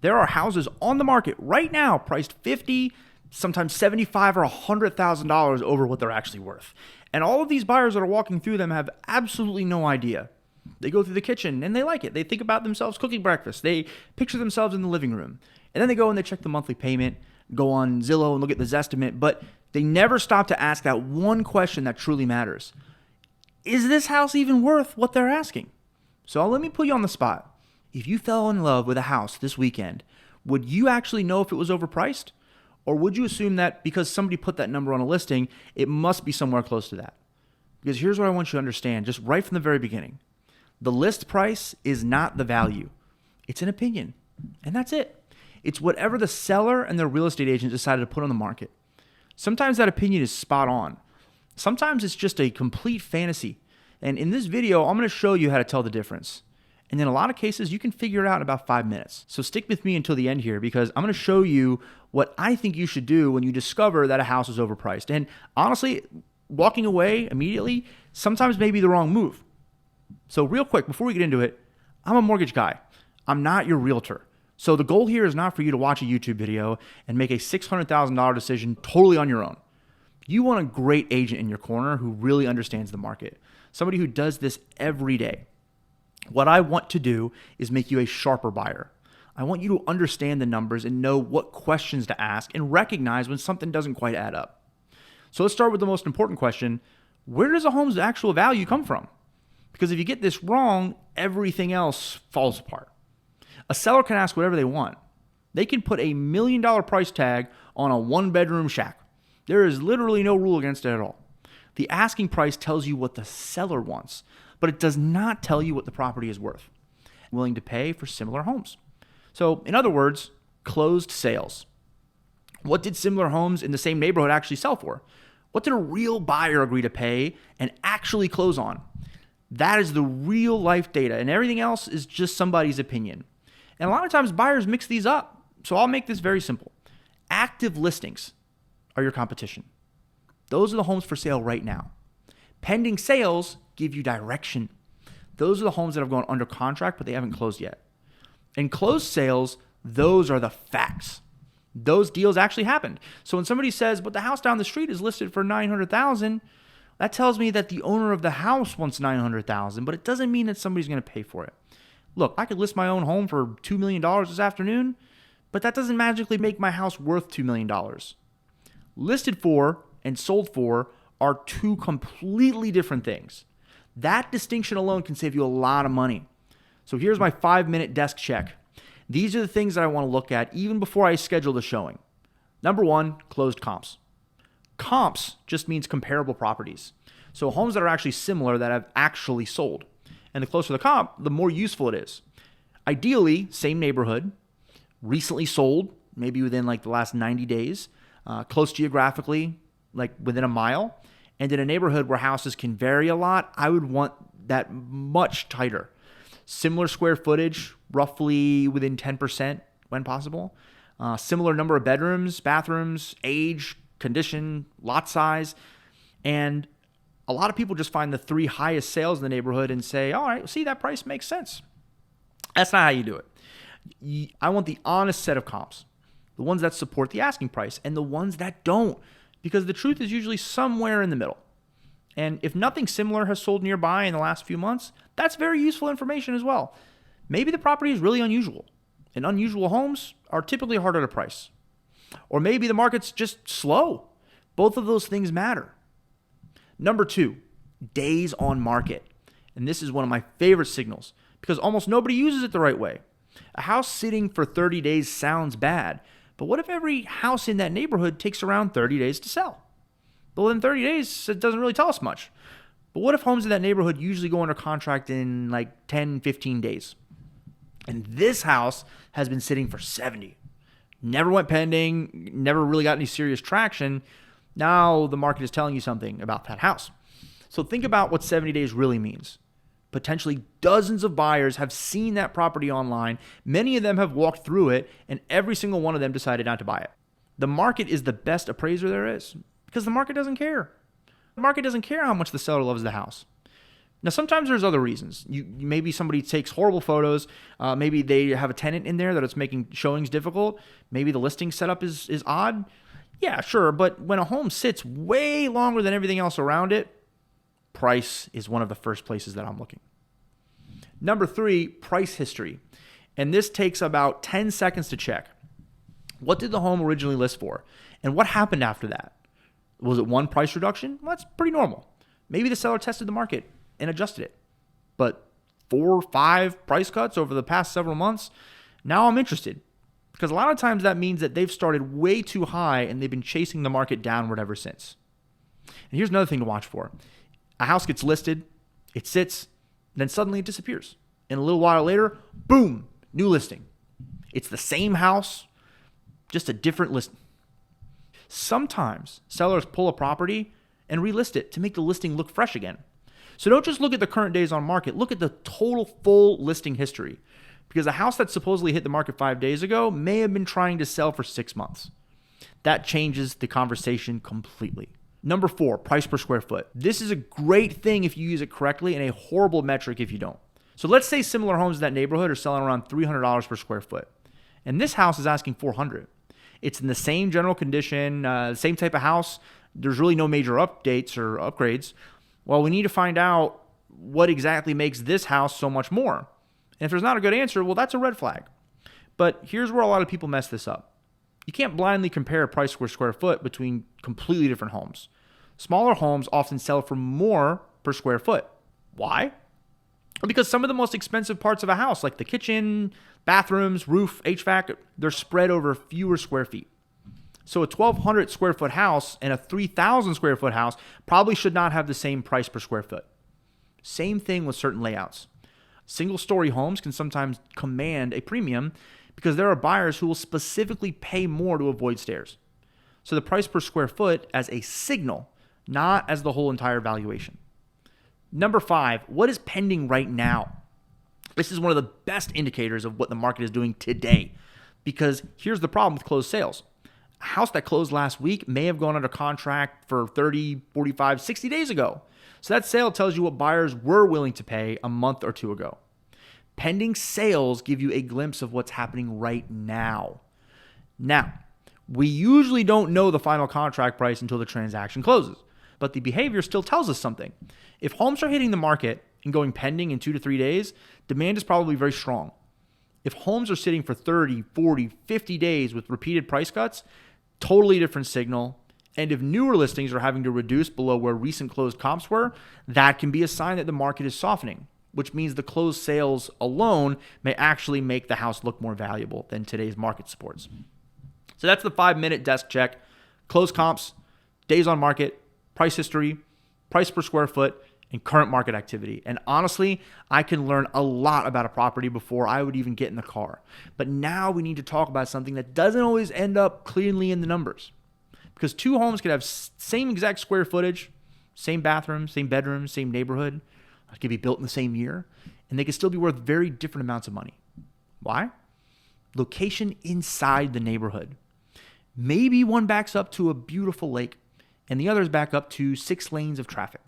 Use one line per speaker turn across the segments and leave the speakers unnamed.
There are houses on the market right now priced 50, sometimes 75 or $100,000 over what they're actually worth. And all of these buyers that are walking through them have absolutely no idea. They go through the kitchen and they like it. They think about themselves cooking breakfast. They picture themselves in the living room. And then they go and they check the monthly payment, go on Zillow and look at the Zestimate, but they never stop to ask that one question that truly matters. Is this house even worth what they're asking? So let me put you on the spot. If you fell in love with a house this weekend, would you actually know if it was overpriced? Or would you assume that because somebody put that number on a listing, it must be somewhere close to that? Because here's what I want you to understand, just right from the very beginning. The list price is not the value. It's an opinion, and that's it. It's whatever the seller and their real estate agent decided to put on the market. Sometimes that opinion is spot on. Sometimes it's just a complete fantasy. And in this video, I'm going to show you how to tell the difference. And in a lot of cases, you can figure it out in about 5 minutes. So stick with me until the end here because I'm going to show you what I think you should do when you discover that a house is overpriced. And honestly, walking away immediately sometimes may be the wrong move. So real quick, before we get into it, I'm a mortgage guy. I'm not your realtor. So the goal here is not for you to watch a YouTube video and make a $600,000 decision totally on your own. You want a great agent in your corner who really understands the market, somebody who does this every day. What I want to do is make you a sharper buyer. I want you to understand the numbers and know what questions to ask and recognize when something doesn't quite add up. So let's start with the most important question. Where does a home's actual value come from? Because if you get this wrong, everything else falls apart. A seller can ask whatever they want. They can put $1 million price tag on a 1-bedroom shack. There is literally no rule against it at all. The asking price tells you what the seller wants, but it does not tell you what the property is worth. Willing to pay for similar homes. So in other words, closed sales. What did similar homes in the same neighborhood actually sell for? What did a real buyer agree to pay and actually close on? That is the real life data, and everything else is just somebody's opinion. And a lot of times buyers mix these up. So I'll make this very simple. Active listings are your competition. Those are the homes for sale right now. Pending sales give you direction. Those are the homes that have gone under contract, but they haven't closed yet. And closed sales, those are the facts. Those deals actually happened. So when somebody says, but the house down the street is listed for $900,000, that tells me that the owner of the house wants $900,000, but it doesn't mean that somebody's going to pay for it. Look, I could list my own home for $2 million this afternoon, but that doesn't magically make my house worth $2 million. Listed for and sold for are two completely different things. That distinction alone can save you a lot of money. So here's my 5-minute desk check. These are the things that I want to look at even before I schedule the showing. Number 1, closed comps. Comps just means comparable properties. So homes that are actually similar that have actually sold. And the closer the comp, the more useful it is. Ideally, same neighborhood, recently sold, maybe within like the last 90 days, close geographically, like within a mile, and in a neighborhood where houses can vary a lot, I would want that much tighter. Similar square footage, roughly within 10% when possible. Similar number of bedrooms, bathrooms, age, condition, lot size. And a lot of people just find the 3 highest sales in the neighborhood and say, all right, see, that price makes sense. That's not how you do it. I want the honest set of comps, the ones that support the asking price and the ones that don't, because the truth is usually somewhere in the middle. And if nothing similar has sold nearby in the last few months, that's very useful information as well. Maybe the property is really unusual, and unusual homes are typically harder to price. Or maybe the market's just slow. Both of those things matter. Number 2, days on market. And this is one of my favorite signals because almost nobody uses it the right way. A house sitting for 30 days sounds bad, but what if every house in that neighborhood takes around 30 days to sell? Well, in 30 days, it doesn't really tell us much. But what if homes in that neighborhood usually go under contract in like 10, 15 days? And this house has been sitting for 70. Never went pending, never really got any serious traction. Now the market is telling you something about that house. So think about what 70 days really means. Potentially dozens of buyers have seen that property online. Many of them have walked through it, and every single one of them decided not to buy it. The market is the best appraiser there is because the market doesn't care. The market doesn't care how much the seller loves the house. Now, sometimes there's other reasons. Maybe somebody takes horrible photos. Maybe they have a tenant in there that it's making showings difficult. Maybe the listing setup is odd. Yeah, sure. But when a home sits way longer than everything else around it, price is one of the first places that I'm looking. Number 3, price history. And this takes about 10 seconds to check. What did the home originally list for? And what happened after that? Was it one price reduction? Well, that's pretty normal. Maybe the seller tested the market and adjusted it. But 4 or 5 price cuts over the past several months, now I'm interested. Because a lot of times that means that they've started way too high and they've been chasing the market downward ever since. And here's another thing to watch for. A house gets listed, it sits, then suddenly it disappears. And a little while later, boom, new listing. It's the same house, just a different listing. Sometimes sellers pull a property and relist it to make the listing look fresh again. So don't just look at the current days on market, look at the total full listing history. Because a house that supposedly hit the market 5 days ago may have been trying to sell for 6 months. That changes the conversation completely. Number 4, price per square foot. This is a great thing if you use it correctly and a horrible metric if you don't. So let's say similar homes in that neighborhood are selling around $300 per square foot. And this house is asking $400. It's in the same general condition, same type of house. There's really no major updates or upgrades. Well, we need to find out what exactly makes this house so much more. And if there's not a good answer, well, that's a red flag. But here's where a lot of people mess this up. You can't blindly compare price per square foot between completely different homes. Smaller homes often sell for more per square foot. Why? Because some of the most expensive parts of a house, like the kitchen, bathrooms, roof, HVAC, they're spread over fewer square feet. So a 1,200 square foot house and a 3,000 square foot house probably should not have the same price per square foot. Same thing with certain layouts. Single-story homes can sometimes command a premium because there are buyers who will specifically pay more to avoid stairs. So the price per square foot as a signal, not as the whole entire valuation. Number 5, what is pending right now? This is one of the best indicators of what the market is doing today. Because here's the problem with closed sales. A house that closed last week may have gone under contract for 30, 45, 60 days ago. So that sale tells you what buyers were willing to pay a month or 2 ago. Pending sales give you a glimpse of what's happening right now. Now, we usually don't know the final contract price until the transaction closes, but the behavior still tells us something. If homes are hitting the market and going pending in 2 to 3 days, demand is probably very strong. If homes are sitting for 30, 40, 50 days with repeated price cuts, totally different signal. And if newer listings are having to reduce below where recent closed comps were, that can be a sign that the market is softening, which means the closed sales alone may actually make the house look more valuable than today's market supports. So that's the 5-minute desk check. Closed comps, days on market, price history, price per square foot, and current market activity. And honestly, I can learn a lot about a property before I would even get in the car. But now we need to talk about something that doesn't always end up cleanly in the numbers. Because 2 homes could have same exact square footage, same bathroom, same bedroom, same neighborhood. It could be built in the same year, and they could still be worth very different amounts of money. Why? Location inside the neighborhood. Maybe one backs up to a beautiful lake, and the others back up to 6 lanes of traffic.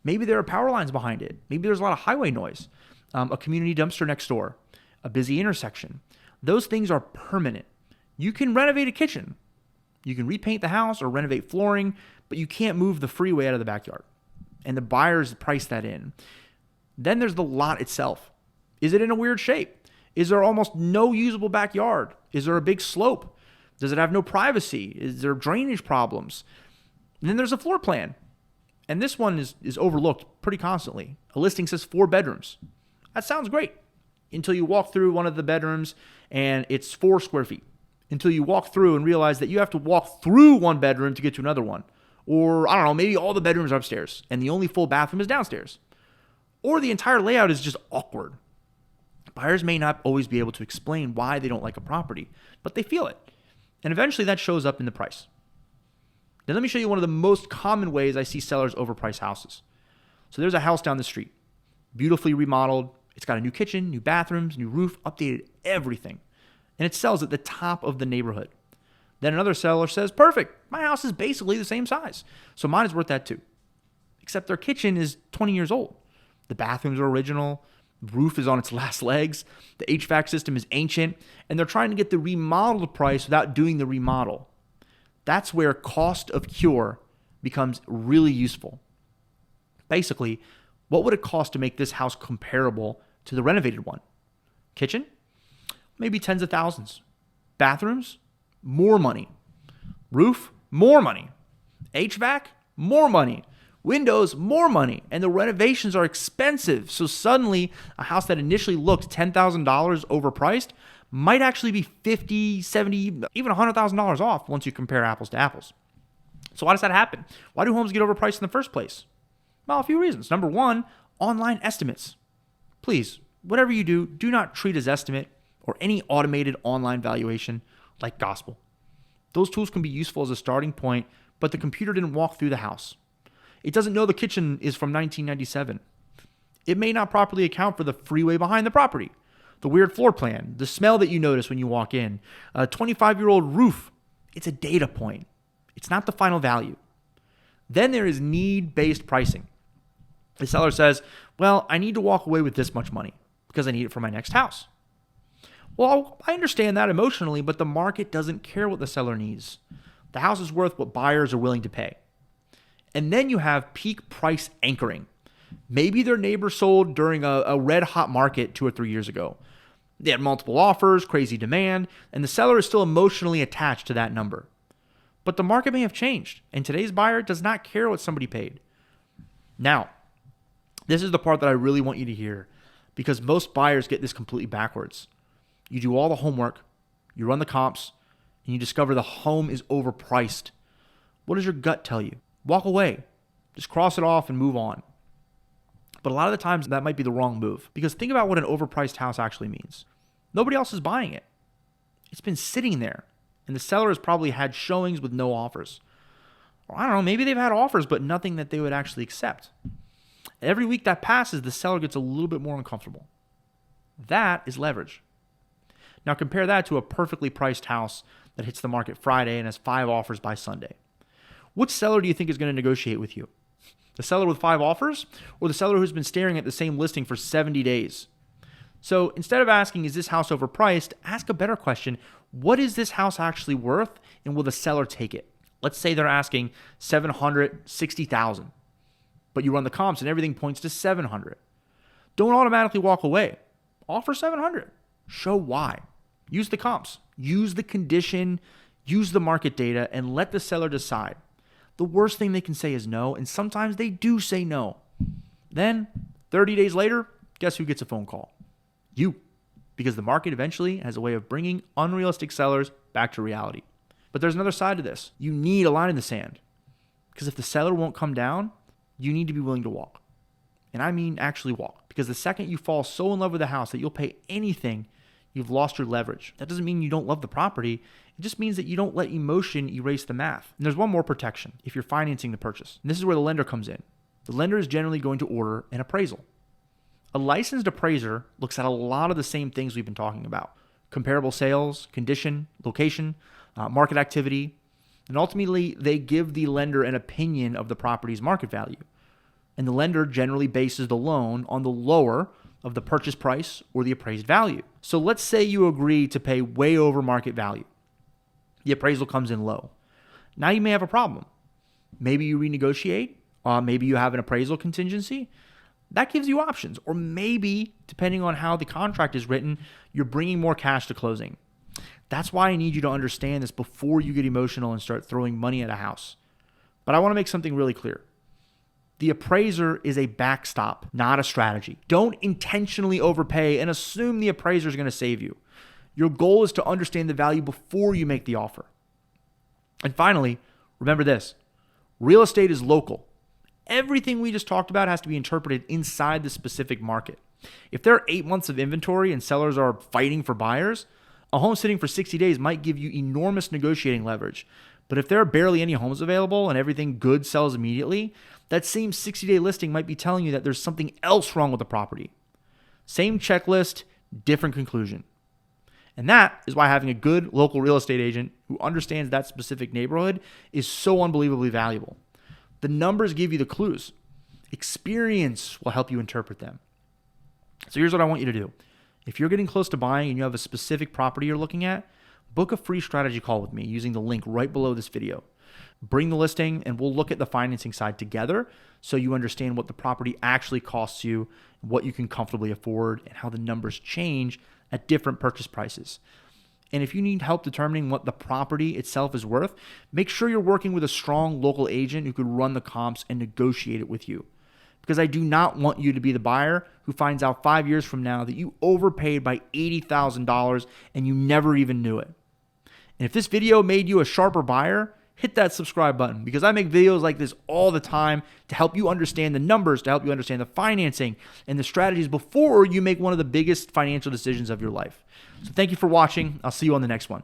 Maybe there are power lines behind it. Maybe there's a lot of highway noise, a community dumpster next door, a busy intersection. Those things are permanent. You can renovate a kitchen. You can repaint the house or renovate flooring, but you can't move the freeway out of the backyard. And the buyers price that in. Then there's the lot itself. Is it in a weird shape? Is there almost no usable backyard? Is there a big slope? Does it have no privacy? Is there drainage problems? And then there's a floor plan. And this one is overlooked pretty constantly. A listing says 4 bedrooms. That sounds great until you walk through one of the bedrooms and it's 4 square feet. Until you walk through and realize that you have to walk through one bedroom to get to another one. Or, I don't know, maybe all the bedrooms are upstairs and the only full bathroom is downstairs. Or the entire layout is just awkward. Buyers may not always be able to explain why they don't like a property, but they feel it. And eventually that shows up in the price. Now let me show you one of the most common ways I see sellers overprice houses. So there's a house down the street, beautifully remodeled. It's got a new kitchen, new bathrooms, new roof, updated everything. And it sells at the top of the neighborhood. Then another seller says, perfect, my house is basically the same size, so mine is worth that too. Except their kitchen is 20 years old. The bathrooms are original. The roof is on its last legs. The HVAC system is ancient. And they're trying to get the remodeled price without doing the remodel. That's where cost of cure becomes really useful. Basically, what would it cost to make this house comparable to the renovated one? Kitchen? Maybe tens of thousands. Bathrooms? More money. Roof? More money. HVAC? More money. Windows? More money. And the renovations are expensive. So suddenly, a house that initially looked $10,000 overpriced might actually be $50,000, $70,000, even $100,000 off once you compare apples to apples. So why does that happen? Why do homes get overpriced in the first place? Well, a few reasons. Number one, online estimates. Please, whatever you do, do not treat a Zestimate or any automated online valuation like gospel. Those tools can be useful as a starting point, but the computer didn't walk through the house. It doesn't know the kitchen is from 1997. It may not properly account for the freeway behind the property, the weird floor plan, the smell that you notice when you walk in, a 25-year-old roof. It's a data point. It's not the final value. Then there is need-based pricing. The seller says, well, I need to walk away with this much money because I need it for my next house. Well, I understand that emotionally, but the market doesn't care what the seller needs. The house is worth what buyers are willing to pay. And then you have peak price anchoring. Maybe their neighbor sold during a red hot market 2 or 3 years ago. They had multiple offers, crazy demand, and the seller is still emotionally attached to that number. But the market may have changed, and today's buyer does not care what somebody paid. Now, this is the part that I really want you to hear, because most buyers get this completely backwards. You do all the homework, you run the comps, and you discover the home is overpriced. What does your gut tell you? Walk away. Just cross it off and move on. But a lot of the times that might be the wrong move, because think about what an overpriced house actually means. Nobody else is buying it. It's been sitting there, and the seller has probably had showings with no offers. Or I don't know, maybe they've had offers, but nothing that they would actually accept. Every week that passes, the seller gets a little bit more uncomfortable. That is leverage. Now compare that to a perfectly priced house that hits the market Friday and has 5 offers by Sunday. Which seller do you think is going to negotiate with you? The seller with 5 offers, or the seller who's been staring at the same listing for 70 days? So instead of asking, is this house overpriced, ask a better question. What is this house actually worth, and will the seller take it? Let's say they're asking $760,000, but you run the comps and everything points to $700,000. Don't automatically walk away. Offer $700,000. Show why. Use the comps. Use the condition. Use the market data, and let the seller decide. The worst thing they can say is no, and sometimes they do say no. Then, 30 days later, guess who gets a phone call? You. Because the market eventually has a way of bringing unrealistic sellers back to reality. But there's another side to this. You need a line in the sand. Because if the seller won't come down, you need to be willing to walk. And I mean actually walk. Because the second you fall so in love with the house that you'll pay anything, you've lost your leverage. That doesn't mean you don't love the property. It just means that you don't let emotion erase the math. And there's one more protection if you're financing the purchase. And this is where the lender comes in. The lender is generally going to order an appraisal. A licensed appraiser looks at a lot of the same things we've been talking about. Comparable sales, condition, location, market activity. And ultimately, they give the lender an opinion of the property's market value. And the lender generally bases the loan on the lower of the purchase price or the appraised value. So let's say you agree to pay way over market value. The appraisal comes in low. Now you may have a problem. Maybe you renegotiate. Maybe you have an appraisal contingency. That gives you options. Or maybe, depending on how the contract is written, you're bringing more cash to closing. That's why I need you to understand this before you get emotional and start throwing money at a house. But I want to make something really clear. The appraiser is a backstop, not a strategy. Don't intentionally overpay and assume the appraiser is going to save you. Your goal is to understand the value before you make the offer. And finally, remember this. Real estate is local. Everything we just talked about has to be interpreted inside the specific market. If there are 8 months of inventory and sellers are fighting for buyers, a home sitting for 60 days might give you enormous negotiating leverage. But if there are barely any homes available and everything good sells immediately, that same 60-day listing might be telling you that there's something else wrong with the property. Same checklist, different conclusion. And that is why having a good local real estate agent who understands that specific neighborhood is so unbelievably valuable. The numbers give you the clues. Experience will help you interpret them. So here's what I want you to do. If you're getting close to buying and you have a specific property you're looking at, book a free strategy call with me using the link right below this video. Bring the listing and we'll look at the financing side together so you understand what the property actually costs you, what you can comfortably afford, and how the numbers change at different purchase prices. And if you need help determining what the property itself is worth, make sure you're working with a strong local agent who could run the comps and negotiate it with you. Because I do not want you to be the buyer who finds out 5 years from now that you overpaid by $80,000 and you never even knew it. And if this video made you a sharper buyer, hit that subscribe button, because I make videos like this all the time to help you understand the numbers, to help you understand the financing and the strategies before you make one of the biggest financial decisions of your life. So thank you for watching. I'll see you on the next one.